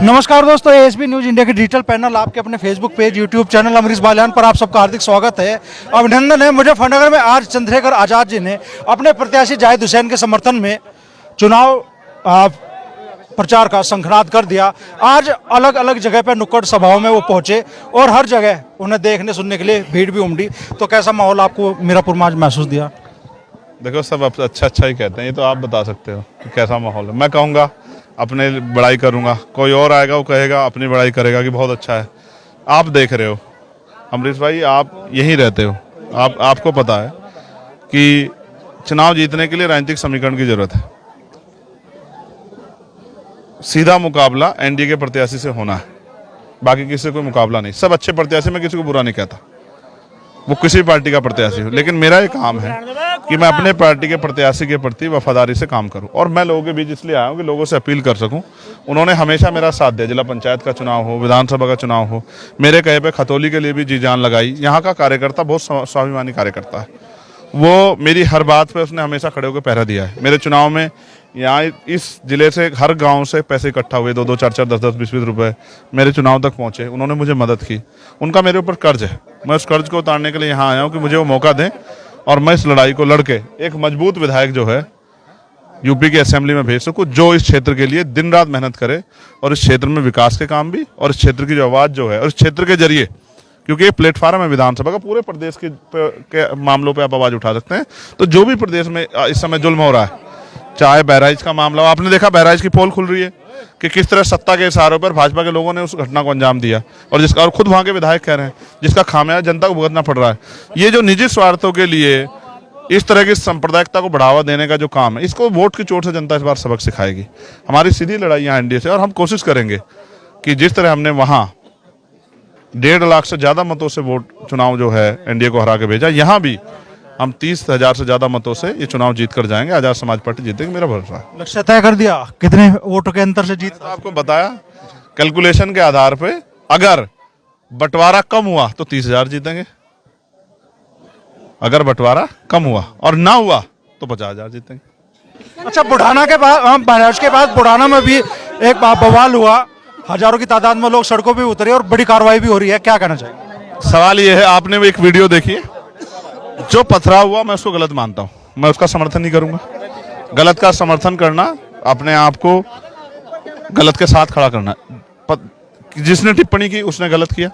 नमस्कार दोस्तों, ASP news India के डिजिटल पैनल आपके अपने Facebook page, YouTube channel Amrish Baliyan पर आप सबका हार्दिक स्वागत है। अभिनंदन है। मुजफ्फरनगर में आज चंद्रशेखर आजाद जी ने अपने प्रत्याशी जाहिद हुसैन के समर्थन में चुनाव प्रचार का शंखनाद कर दिया। आज अलग अलग जगह पर नुक्कड़ सभाओं में वो पहुंचे और हर जगह उन्हें देखने सुनने के लिए भीड़ भी उमड़ी। तो कैसा माहौल आपको मीरापुर में आज महसूस दिया? देखो, सब अच्छा ही कहते हैं, ये तो आप बता सकते हो कि कैसा माहौल है। मैं कहूँगा अपने बड़ाई करूँगा, कोई और आएगा वो कहेगा अपनी बड़ाई करेगा कि बहुत अच्छा है। आप देख रहे हो अमरीश भाई, आप यहीं रहते हो, आपको पता है कि चुनाव जीतने के लिए राजनीतिक समीकरण की जरूरत है। सीधा मुकाबला एनडीए के प्रत्याशी से होना है, बाकी किसी से कोई मुकाबला नहीं। सब अच्छे प्रत्याशी, मैं किसी को बुरा नहीं कहता, वो किसी पार्टी का प्रत्याशी हो, लेकिन मेरा ये काम है कि मैं अपने पार्टी के प्रत्याशी के प्रति वफादारी से काम करूं। और मैं लोगों के बीच इसलिए आया हूं कि लोगों से अपील कर सकूं। उन्होंने हमेशा मेरा साथ दिया, जिला पंचायत का चुनाव हो, विधानसभा का चुनाव हो, मेरे कहे पे खतौली के लिए भी जी जान लगाई। यहाँ का कार्यकर्ता बहुत स्वाभिमानी कार्यकर्ता है, वो मेरी हर बात पे उसने हमेशा खड़े होकर पहरा दिया है। मेरे चुनाव में यहाँ इस जिले से हर गांव से पैसे इकट्ठा हुए, 2-2, 4-4, 10-10, 20-20 रुपए मेरे चुनाव तक पहुंचे। उन्होंने मुझे मदद की, उनका मेरे ऊपर कर्ज है। मैं उस कर्ज को उतारने के लिए यहाँ आया हूँ कि मुझे वो मौका दें और मैं इस लड़ाई को लड़के एक मजबूत विधायक जो है यूपी की असेंबली में भेज सकूँ, जो इस क्षेत्र के लिए दिन रात मेहनत करे और इस क्षेत्र में विकास के काम भी, और इस क्षेत्र की जो आवाज़ जो है और इस क्षेत्र के जरिए, क्योंकि ये प्लेटफॉर्म है विधानसभा का, पूरे प्रदेश के मामलों पे आप आवाज़ उठा सकते हैं। तो जो भी प्रदेश में इस समय जुल्म हो रहा है, चाहे बहराइच का मामला, आपने देखा बहराइच की पोल खुल रही है कि किस तरह सत्ता के इशारों पर भाजपा के लोगों ने उस घटना को अंजाम दिया, और जिसका, और खुद वहां के विधायक कह रहे हैं, जिसका खामियाजा जनता को भुगतना पड़ रहा है। ये जो निजी स्वार्थों के लिए इस तरह की सांप्रदायिकता को बढ़ावा देने का जो काम है, इसको वोट की चोट से जनता इस बार सबक सिखाएगी। हमारी सीधी लड़ाई यहाँ एनडीए से, और हम कोशिश करेंगे कि जिस तरह हमने वहां 1.5 लाख से ज्यादा मतों से वोट चुनाव जो है एनडीए को हरा के भेजा, यहाँ भी हम 30,000 से ज्यादा मतों से ये चुनाव जीत कर जाएंगे। आजाद समाज पार्टी जीतेगी, मेरा भरोसा है। लक्ष्य तय कर दिया कितने वोटों के अंतर से जीत? तो आपको बताया, कैलकुलेशन के आधार पे अगर बंटवारा कम हुआ तो 30,000 जीतेंगे, अगर बंटवारा कम हुआ और ना हुआ तो 50,000 जीतेंगे। अच्छा, बुढ़ाना के बाद, बहराइच के बाद बुढ़ाना में भी एक बवाल हुआ, हजारों की तादाद में लोग सड़कों पे उतरे और बड़ी कार्रवाई भी हो रही है, क्या कहना चाहिए? सवाल ये है, आपने वो एक वीडियो देखी है, जो पथराव हुआ मैं उसको गलत मानता हूं, मैं उसका समर्थन नहीं करूंगा। गलत का समर्थन करना अपने आप को गलत के साथ खड़ा करना। जिसने टिप्पणी की उसने गलत किया,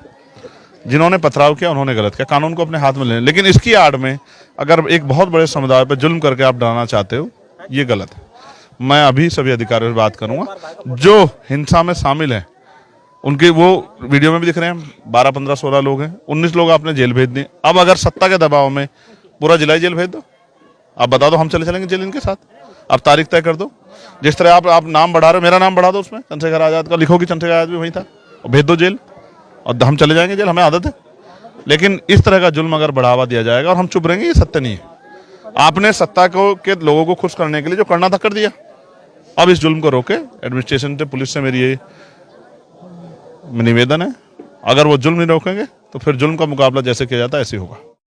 जिन्होंने पथराव किया उन्होंने गलत किया, कानून को अपने हाथ में लेना। लेकिन इसकी आड़ में अगर एक बहुत बड़े समुदाय पर जुल्म करके आप डराना चाहते हो, ये गलत है। मैं अभी सभी अधिकारियों से बात करूंगा जो हिंसा में शामिल हैं, उनके वो वीडियो में भी दिख रहे हैं, 12, 15, 16 लोग हैं, 19 लोग आपने जेल भेज दिए। अब अगर सत्ता के दबाव में पूरा जिला जेल भेज दो, आप बता दो, हम चलेंगे जेल इनके साथ। आप तारीख तय कर दो, जिस तरह आप नाम बढ़ा रहे हो, मेरा नाम बढ़ा दो उसमें, चंद्रशेखर आजाद का लिखो कि चंद्रशेखर आजाद भी वहीं था, और भेज दो जेल, और हम चले जाएंगे जेल, हमें आदत है। लेकिन इस तरह का जुल्म अगर बढ़ावा दिया जाएगा और हम चुप रहेंगे, ये सत्य नहीं है। आपने सत्ता को के लोगों को खुश करने के लिए जो करना था कर दिया। अब इस जुल्म को रोके, एडमिनिस्ट्रेशन से, पुलिस से मेरी ये निवेदन है, अगर वो जुल्म नहीं रोकेंगे तो फिर जुल्म का मुकाबला जैसे किया जाता है ऐसे होगा।